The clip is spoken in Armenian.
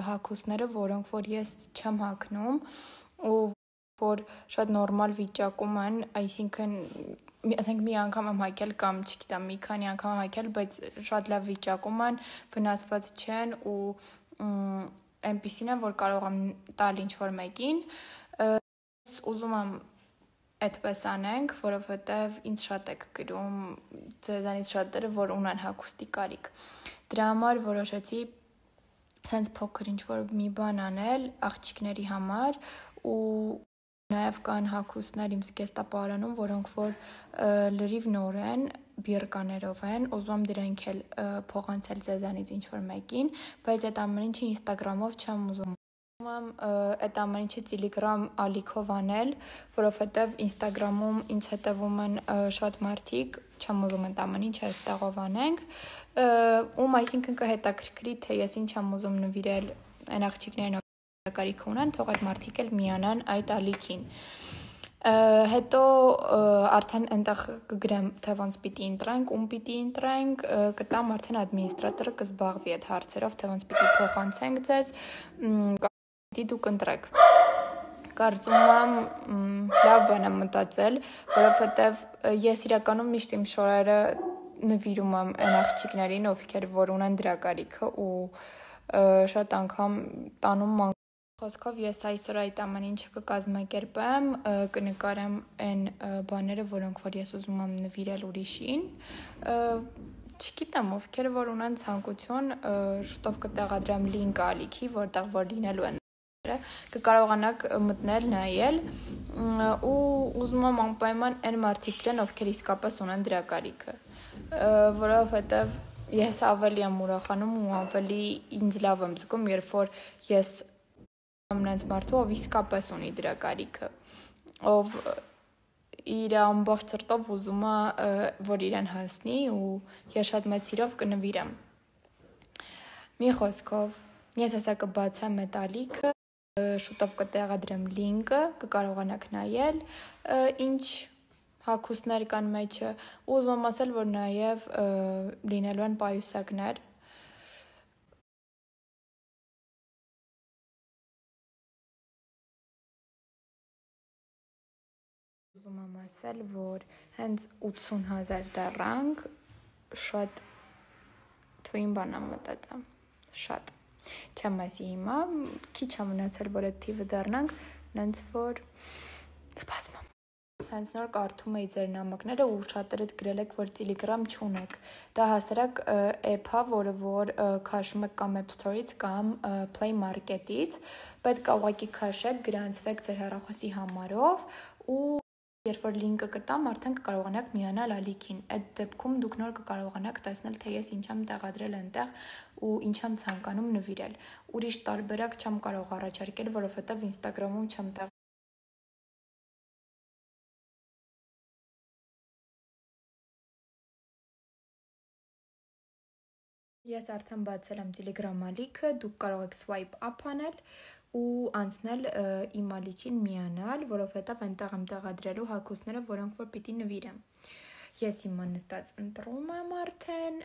հագուստները, որոնք որ ես չեմ հագնում ու որ շատ նորմալ վիճակում են, այսինքն ասենք մի անգամ եմ հագել կամ չգիտեմ մի քանի անգամ հագել, բայց շատ լավ վիճակում են, վնասված չեն ու այնպիսին են, որ կարող եմ տալ ինչ-որ մեկին, ուզում եմ այդպես անենք, որովհետև ինձ շատ է գրում ձեզանից շատերը, որ ունեն հագուստի կարիք։ Դրա համար որոշեցի սենց փոքր ինչ-որ մի բան անել աղջիկների համար ու նաև կան հագուստներ իմ զգեստապահարանում, որոնք որ լրիվ նոր են, բիրկաներով են, ուզում եմ դրանք էլ փոխանցել ձեզանից ինչ-որ մեկին, բայց այդ ամեն ինչը ինստագրամով չեմ ուզում այդ ամեն ինչը Telegram ալիքով անել, որովհետև Instagram-ում ինձ հետևում են շատ մարդիկ, չեմ ուզում այդ ամեն ինչը այստեղով անենք, ում այսինքն կհետաքրքրի, թե ես ինչ եմ ուզում նվիրել այն աղջիկներին, ովքեր կարիք ունեն, թող այդ մարդիկ էլ միանան այդ ալիքին։ Հետո արդեն այնտեղ կգրեմ, թե ոնց պիտի ընտրենք, ում պիտի ընտրենք, կտամ արդեն ադմինիստրատորը կզբաղվի այդ հարցերով, թե ոնց պիտի փոխանցենք ձեզ, պիտի դուք ընտրեք։ Կարծում եմ լավ բան եմ մտածել, որովհետև ես իրականում միշտ իմ շորերը նվիրում եմ այն աղջիկներին, ովքեր որ ունեն դրա կարիքը ու շատ անգամ տանում խոսքով ես այսօր այդ ամեն ինչը կկազմակերպեմ, կնկարեմ այն բաները, որոնք որ ես ուզում եմ նվիրել ուրիշին, չգիտեմ, ովքեր որ ունեն ցանկություն, շուտով կտեղադրեմ լինկը ալիքի, որտեղ որ լինելու են կկարողանաք մտնել, նայել ու ուզում եմ անպայման այն մարդիկ գրեն, ովքեր իսկապես ունեն դրա կարիքը, որովհետև ես ավելի եմ ուրախանում ու ավելի ինձ լավ եմ զգում, երբ որ ես նենց մարդու, ով իսկապես ունի դրա կարիքը, ով իր ամբողջ սրտով ուզում է, որ իրեն հասնի ու ես շատ մեծ սիրով կնվիրեմ։ Մի խոսքով, ես հեսա կբացեմ այդ ալիքը, շուտով կտեղադրեմ լինկը, կկարողանաք նայել, ինչ հագուստներ կան մեջը, ուզում եմ ասել, որ նաև լինելու են պայուսակներ, ուզում եմ ասել, որ հենց 80,000 դառանք, շատ թույն բան եմ մտածել, շատ, չեմ ասի հիմա, քիչ է մնացել, որ այդ թիվը դառնանք, նենց որ սպասում եմ։ Հենց նոր կարդում էի ձեր նամակները ու շատերդ գրել եք, որ Telegram չունեք, դա հասարակ app է, որը որ քաշում եք կամ App Store-ից կամ Play Market-ից, պետք է ուղղակի քաշեք, գրանցվեք ձեր հեռախոսի համարով ու երբ որ լինկը կտամ, արդեն կկարողանաք միանալ ալիքին, այդ դեպքում դուք նոր կկարողանաք տեսնել, թե ես ինչ եմ տեղադրել այնտեղ ու ինչ եմ ցանկանում նվիրել, ուրիշ տարբերակ չեմ կարող առաջարկել, որովհետև Instagram-ում չեմ Ես արդեն բացել եմ Telegram ալիքը, դուք կարող եք swipe up անել ու անցնել իմ ալիքին միանալ, որովհետև այնտեղ եմ տեղադրելու հագուստները, որոնք որ պիտի նվիրեմ։ Ես հիմա նստած ընտրում եմ արդեն,